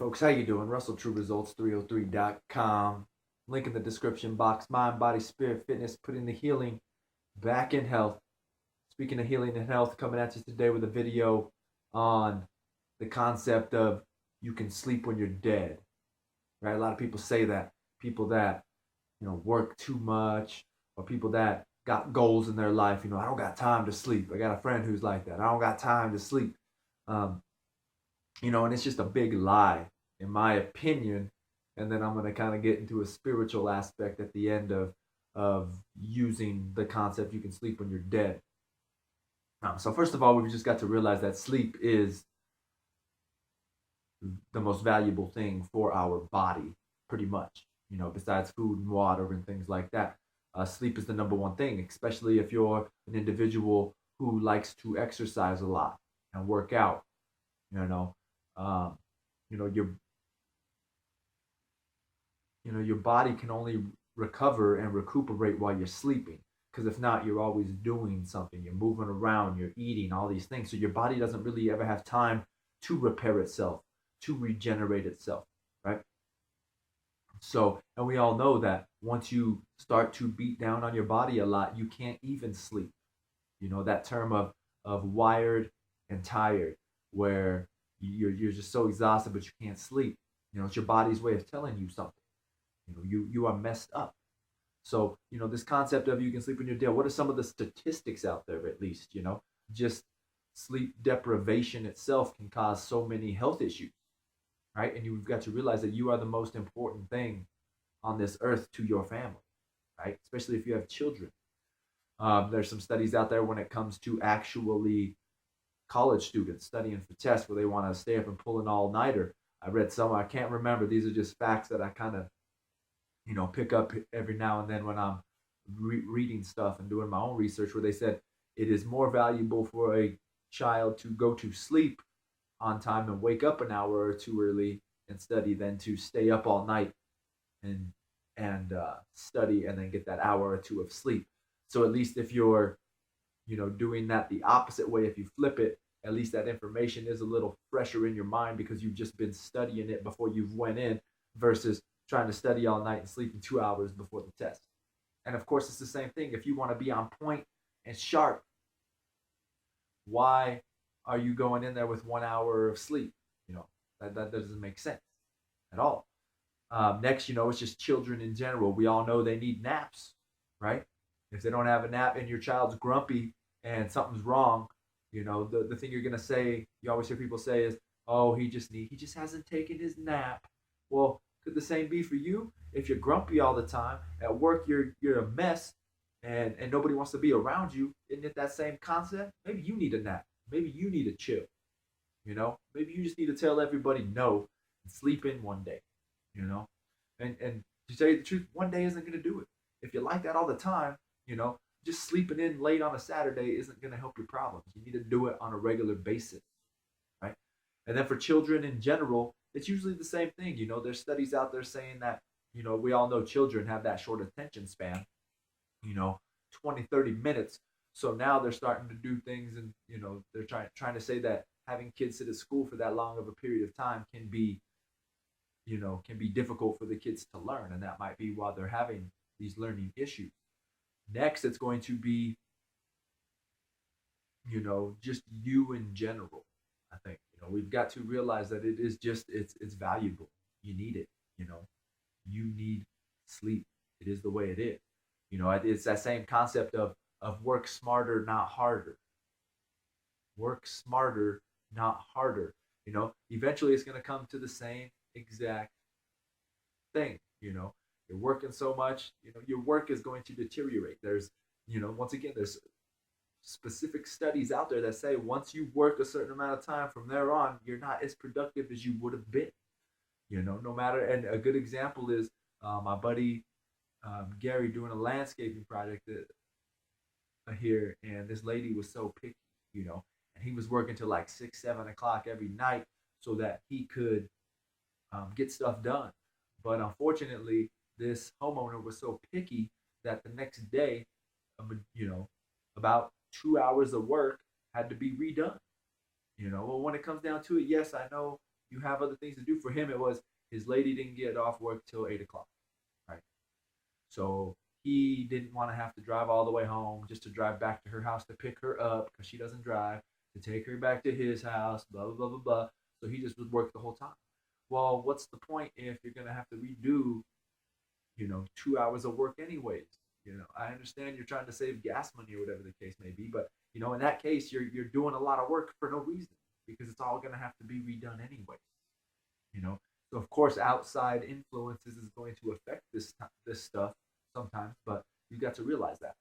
folks, how you doing? RussellTrueResults303.com. Link in the description box. Mind, body, spirit, fitness, putting the healing back in health. Speaking of healing and health, coming at you today with a video on the concept of you can sleep when you're dead. Right? A lot of people say that. People that, work too much, or people that got goals in their life. I don't got time to sleep. I got a friend who's like that. I don't got time to sleep. Um, and it's just a big lie, in my opinion. And then I'm going to kind of get into a spiritual aspect at the end of using the concept you can sleep when you're dead. So first of all, we've just got to realize that sleep is the most valuable thing for our body, pretty much. Besides food and water and things like that, sleep is the number one thing, especially if you're an individual who likes to exercise a lot and work out. You know, um, you know your your body can only recover and recuperate while you're sleeping, because if not, you're always doing something. You're moving around, you're eating, all these things, so your body doesn't really ever have time to repair itself, to regenerate itself, right? So, and we all know that once you start to beat down on your body a lot, you can't even sleep. That term of wired and tired, where you're just so exhausted but you can't sleep. It's your body's way of telling you something. You are messed up. So, this concept of you can sleep when you're dead, what are some of the statistics out there, at least? Just sleep deprivation itself can cause so many health issues, right? And you've got to realize that you are the most important thing on this earth to your family, right? Especially if you have children. There's some studies out there when it comes to actually college students studying for tests where they want to stay up and pull an all-nighter. I read some, I can't remember. These are just facts that I kind of, pick up every now and then when I'm reading stuff and doing my own research, where they said it is more valuable for a child to go to sleep on time and wake up an hour or two early and study than to stay up all night and study and then get that hour or two of sleep. So at least if you're doing that the opposite way, if you flip it, at least that information is a little fresher in your mind because you've just been studying it before you've went in, versus trying to study all night and sleeping 2 hours before the test. And of course, it's the same thing. If you want to be on point and sharp, why are you going in there with 1 hour of sleep? That doesn't make sense at all. Next, it's just children in general. We all know they need naps, right? If they don't have a nap and your child's grumpy and something's wrong, the thing you're gonna say, you always hear people say is, "Oh, he just hasn't taken his nap." Well, could the same be for you? If you're grumpy all the time at work, you're a mess, and nobody wants to be around you. Isn't it that same concept? Maybe you need a nap. Maybe you need a chill. Maybe you just need to tell everybody no and sleep in one day. And to tell you the truth, one day isn't gonna do it. If you like that all the time, just sleeping in late on a Saturday isn't going to help your problems. You need to do it on a regular basis, right? And then for children in general, it's usually the same thing. There's studies out there saying that, we all know children have that short attention span, 20, 30 minutes. So now they're starting to do things, and, they're trying to say that having kids sit at school for that long of a period of time can be difficult for the kids to learn. And that might be why they're having these learning issues. Next, it's going to be, just you in general. I think, we've got to realize that it is just, it's valuable. You need it, you need sleep. It is the way it is. It's that same concept of work smarter, not harder. Work smarter, not harder. Eventually it's going to come to the same exact thing. You're working so much, your work is going to deteriorate. There's, once again, there's specific studies out there that say once you work a certain amount of time from there on, you're not as productive as you would have been. No matter, and a good example is my buddy Gary doing a landscaping project here, and this lady was so picky, and he was working till like 6, 7 o'clock every night so that he could get stuff done. But unfortunately, this homeowner was so picky that the next day, about 2 hours of work had to be redone. Well, when it comes down to it, yes, I know You have other things to do. For him, it was his lady didn't get off work till 8 o'clock, right? So he didn't want to have to drive all the way home just to drive back to her house to pick her up because she doesn't drive, to take her back to his house, blah, blah, blah, blah, blah. So he just would work the whole time. Well, what's the point if you're going to have to redo, 2 hours of work anyways? I understand you're trying to save gas money or whatever the case may be, but, in that case, you're doing a lot of work for no reason because it's all going to have to be redone anyway. you know. So of course, outside influences is going to affect this stuff sometimes, but you got to realize that,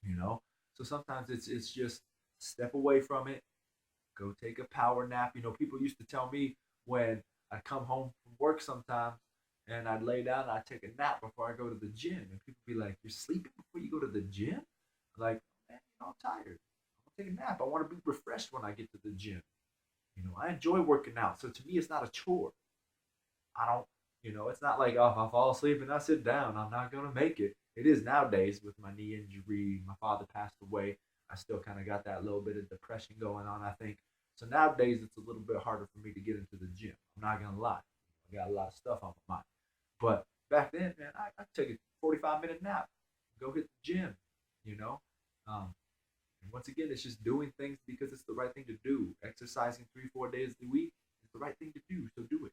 you know. So sometimes it's just step away from it, go take a power nap. People used to tell me when I come home from work sometimes and I'd lay down and I'd take a nap before I go to the gym, and people be like, "You're sleeping before you go to the gym?" Like, man, I'm tired. I'll take a nap. I want to be refreshed when I get to the gym. I enjoy working out, so to me, it's not a chore. I don't, it's not like, oh, if I fall asleep and I sit down, I'm not gonna make it. It is nowadays with my knee injury. My father passed away. I still kind of got that little bit of depression going on, I think. So nowadays, it's a little bit harder for me to get into the gym. I'm not gonna lie. I got a lot of stuff on my mind. But back then, man, I take a 45-minute nap, go hit the gym, you know. And once again, it's just doing things because it's the right thing to do. Exercising 3-4 days a week is the right thing to do, so do it,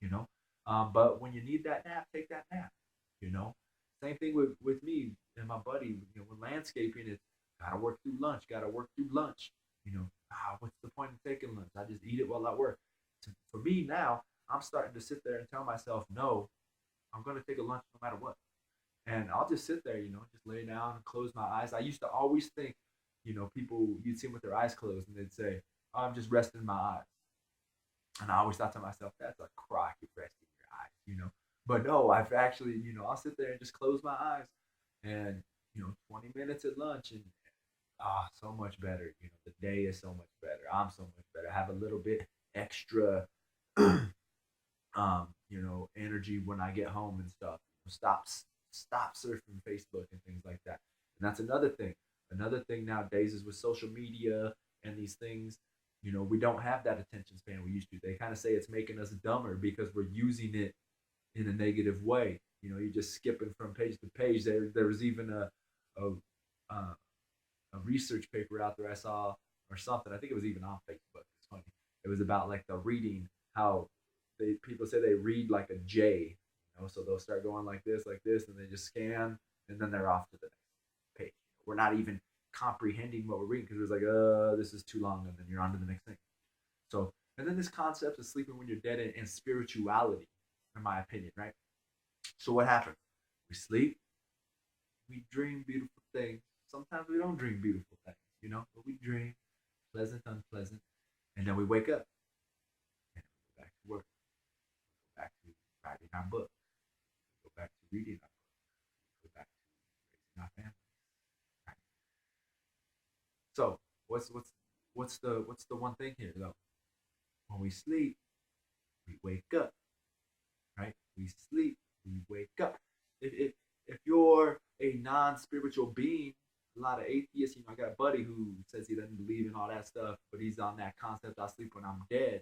you know. But when you need that nap, take that nap, you know. Same thing with me and my buddy, with landscaping, it's gotta work through lunch, gotta work through lunch, what's the point in taking lunch? I just eat it while I work. For me now, I'm starting to sit there and tell myself, no, I'm gonna take a lunch no matter what. And I'll just sit there, just lay down and close my eyes. I used to always think, people you'd see them with their eyes closed and they'd say, oh, I'm just resting my eyes. And I always thought to myself, that's a crock, you're resting your eyes. But no, I've actually, I'll sit there and just close my eyes and, 20 minutes at lunch and so much better. The day is so much better. I'm so much better. I have a little bit extra, energy when I get home and stuff. Stop surfing Facebook and things like that. And that's another thing. Another thing nowadays is with social media and these things, we don't have that attention span we used to. They kind of say it's making us dumber because we're using it in a negative way. You're just skipping from page to page. There was even a a research paper out there I saw or something. I think it was even on Facebook. It's funny. It was about like the reading, how people say they read like a J, so they'll start going like this, and they just scan, and then they're off to the next page. We're not even comprehending what we're reading because it's like, this is too long, and then you're on to the next thing. So, and then this concept of sleeping when you're dead and spirituality, in my opinion, right? So what happens? We sleep, we dream beautiful things. Sometimes we don't dream beautiful things, but we dream pleasant, unpleasant, and then we wake up and we go back to work, go back to writing our book, go back to reading our book, go back to raising our family. Right? So what's the one thing here though? When we sleep, we wake up, right? We sleep, we wake up. If you're a non-spiritual being, a lot of atheists, I got a buddy who says he doesn't believe in all that stuff, but he's on that concept, I sleep when I'm dead.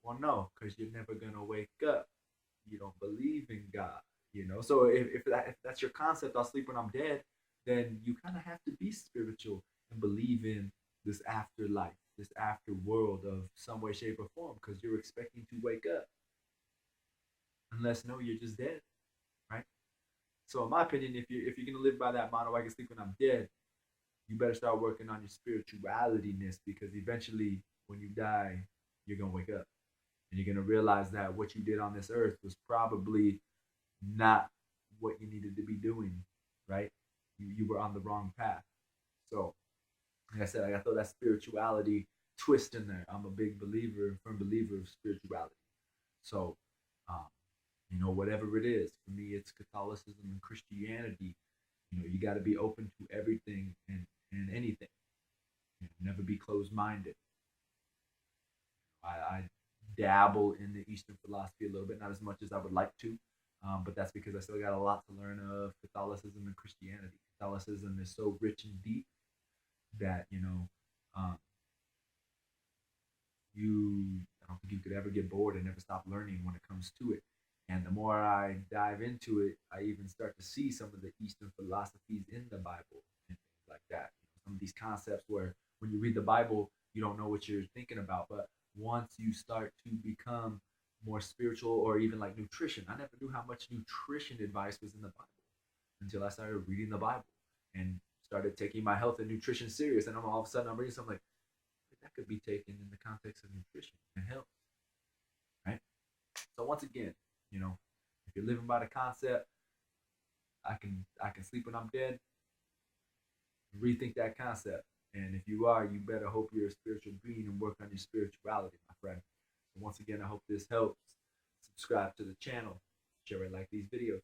Well, no, because you're never going to wake up. You don't believe in God, So if that's your concept, I'll sleep when I'm dead, then you kind of have to be spiritual and believe in this afterlife, this after world of some way, shape, or form, because you're expecting to wake up. Unless, no, you're just dead, right? So in my opinion, if you're gonna live by that motto, I can sleep when I'm dead, you better start working on your spiritualityness, because eventually when you die, you're gonna wake up. And you're gonna realize that what you did on this earth was probably not what you needed to be doing, right? You were on the wrong path. So like I said, I gotta throw that spirituality twist in there. I'm a big believer, firm believer of spirituality. So um, whatever it is. For me, it's Catholicism and Christianity. You got to be open to everything and anything. Never be closed-minded. I dabble in the Eastern philosophy a little bit, not as much as I would like to, but that's because I still got a lot to learn of Catholicism and Christianity. Catholicism is so rich and deep that um, you I don't think you could ever get bored and never stop learning when it comes to it. And the more I dive into it, I even start to see some of the Eastern philosophies in the Bible and things like that. Some of these concepts where when you read the Bible, you don't know what you're thinking about. But once you start to become more spiritual, or even like nutrition, I never knew how much nutrition advice was in the Bible until I started reading the Bible and started taking my health and nutrition serious. And all of a sudden I'm reading something like, that could be taken in the context of nutrition and health, right? So once again, if you're living by the concept, I can sleep when I'm dead, rethink that concept. And if you are, you better hope you're a spiritual being and work on your spirituality, my friend. So once again, I hope this helps. Subscribe to the channel, share it, like these videos.